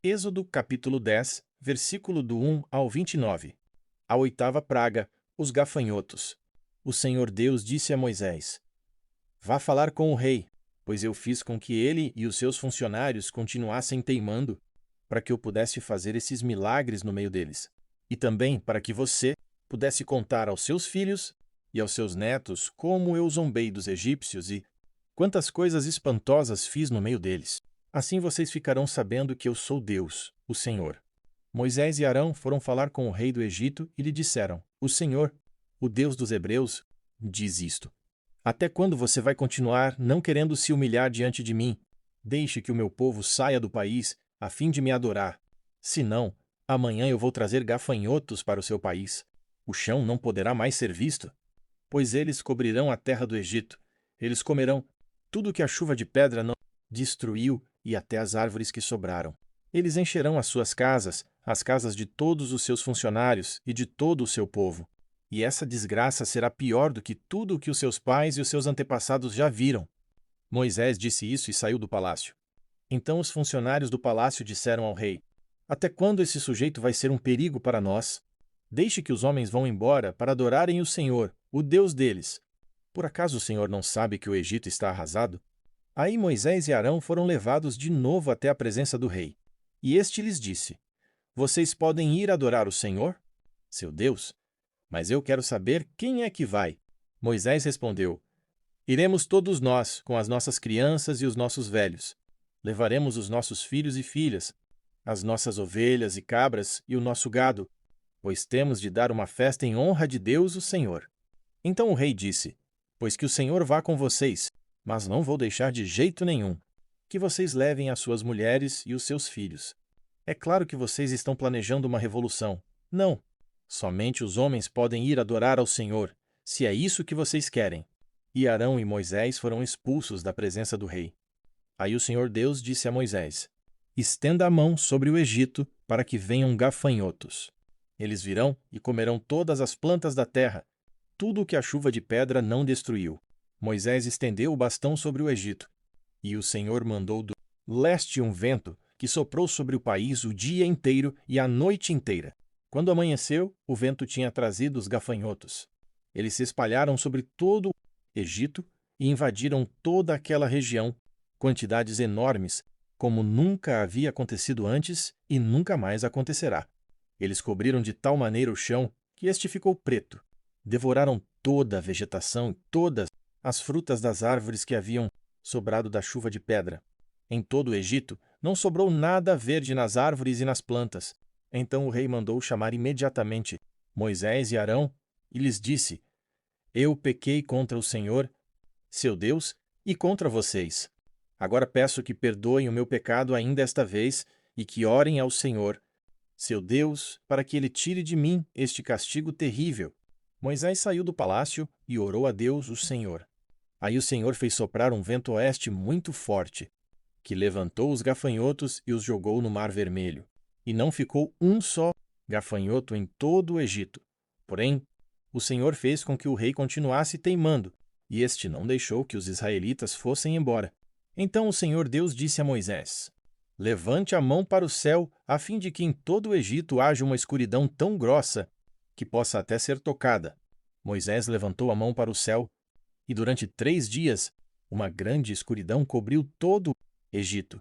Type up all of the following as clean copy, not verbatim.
Êxodo capítulo 10, versículo do 1 ao 29. A oitava praga, os gafanhotos. O Senhor Deus disse a Moisés: Vá falar com o rei, pois eu fiz com que ele e os seus funcionários continuassem teimando, para que eu pudesse fazer esses milagres no meio deles. E também para que você pudesse contar aos seus filhos e aos seus netos como eu zombei dos egípcios e quantas coisas espantosas fiz no meio deles. Assim vocês ficarão sabendo que eu sou Deus, o Senhor. Moisés e Arão foram falar com o rei do Egito e lhe disseram: O Senhor, o Deus dos Hebreus, diz isto: Até quando você vai continuar não querendo se humilhar diante de mim? Deixe que o meu povo saia do país a fim de me adorar. Senão, amanhã eu vou trazer gafanhotos para o seu país. O chão não poderá mais ser visto, pois eles cobrirão a terra do Egito. Eles comerão tudo que a chuva de pedra não destruiu e até as árvores que sobraram. Eles encherão as suas casas, as casas de todos os seus funcionários e de todo o seu povo. E essa desgraça será pior do que tudo o que os seus pais e os seus antepassados já viram. Moisés disse isso e saiu do palácio. Então os funcionários do palácio disseram ao rei: Até quando esse sujeito vai ser um perigo para nós? Deixe que os homens vão embora para adorarem o Senhor, o Deus deles. Por acaso o Senhor não sabe que o Egito está arrasado? Aí Moisés e Arão foram levados de novo até a presença do rei. E este lhes disse: Vocês podem ir adorar o Senhor, seu Deus, mas eu quero saber quem é que vai. Moisés respondeu: Iremos todos nós, com as nossas crianças e os nossos velhos. Levaremos os nossos filhos e filhas, as nossas ovelhas e cabras e o nosso gado, pois temos de dar uma festa em honra de Deus, o Senhor. Então o rei disse: Pois que o Senhor vá com vocês, mas não vou deixar de jeito nenhum que vocês levem as suas mulheres e os seus filhos. É claro que vocês estão planejando uma revolução. Não. Somente os homens podem ir adorar ao Senhor, se é isso que vocês querem. E Arão e Moisés foram expulsos da presença do rei. Aí o Senhor Deus disse a Moisés: Estenda a mão sobre o Egito para que venham gafanhotos. Eles virão e comerão todas as plantas da terra, tudo o que a chuva de pedra não destruiu. Moisés estendeu o bastão sobre o Egito, e o Senhor mandou do leste um vento que soprou sobre o país o dia inteiro e a noite inteira. Quando amanheceu, o vento tinha trazido os gafanhotos. Eles se espalharam sobre todo o Egito e invadiram toda aquela região, quantidades enormes, como nunca havia acontecido antes e nunca mais acontecerá. Eles cobriram de tal maneira o chão que este ficou preto. Devoraram toda a vegetação e todas as frutas das árvores que haviam sobrado da chuva de pedra. Em todo o Egito não sobrou nada verde nas árvores e nas plantas. Então o rei mandou chamar imediatamente Moisés e Arão e lhes disse: Eu pequei contra o Senhor, seu Deus, e contra vocês. Agora peço que perdoem o meu pecado ainda esta vez e que orem ao Senhor, seu Deus, para que ele tire de mim este castigo terrível. Moisés saiu do palácio e orou a Deus, o Senhor. Aí o Senhor fez soprar um vento oeste muito forte, que levantou os gafanhotos e os jogou no Mar Vermelho. E não ficou um só gafanhoto em todo o Egito. Porém, o Senhor fez com que o rei continuasse teimando, e este não deixou que os israelitas fossem embora. Então o Senhor Deus disse a Moisés: Levante a mão para o céu, a fim de que em todo o Egito haja uma escuridão tão grossa que possa até ser tocada. Moisés levantou a mão para o céu, e durante 3 dias uma grande escuridão cobriu todo o Egito.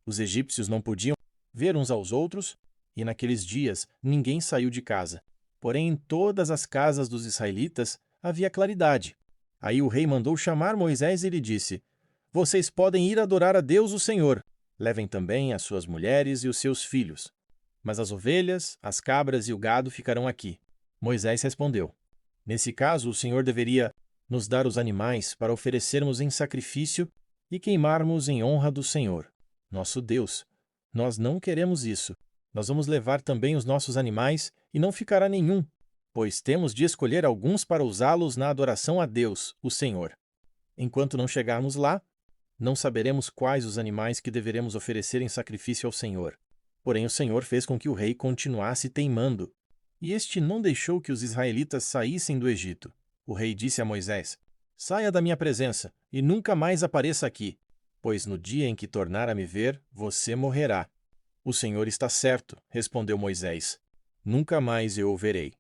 Os egípcios não podiam ver uns aos outros, e naqueles dias ninguém saiu de casa. Porém, em todas as casas dos israelitas havia claridade. Aí o rei mandou chamar Moisés e lhe disse: Vocês podem ir adorar a Deus o Senhor. Levem também as suas mulheres e os seus filhos. Mas as ovelhas, as cabras e o gado ficarão aqui. Moisés respondeu: Nesse caso, o Senhor deveria nos dar os animais para oferecermos em sacrifício e queimarmos em honra do Senhor, nosso Deus. Nós não queremos isso. Nós vamos levar também os nossos animais e não ficará nenhum, pois temos de escolher alguns para usá-los na adoração a Deus, o Senhor. Enquanto não chegarmos lá, não saberemos quais os animais que deveremos oferecer em sacrifício ao Senhor. Porém, o Senhor fez com que o rei continuasse teimando, e este não deixou que os israelitas saíssem do Egito. O rei disse a Moisés: Saia da minha presença e nunca mais apareça aqui, pois no dia em que tornar a me ver, você morrerá. O Senhor está certo, respondeu Moisés. Nunca mais eu o verei.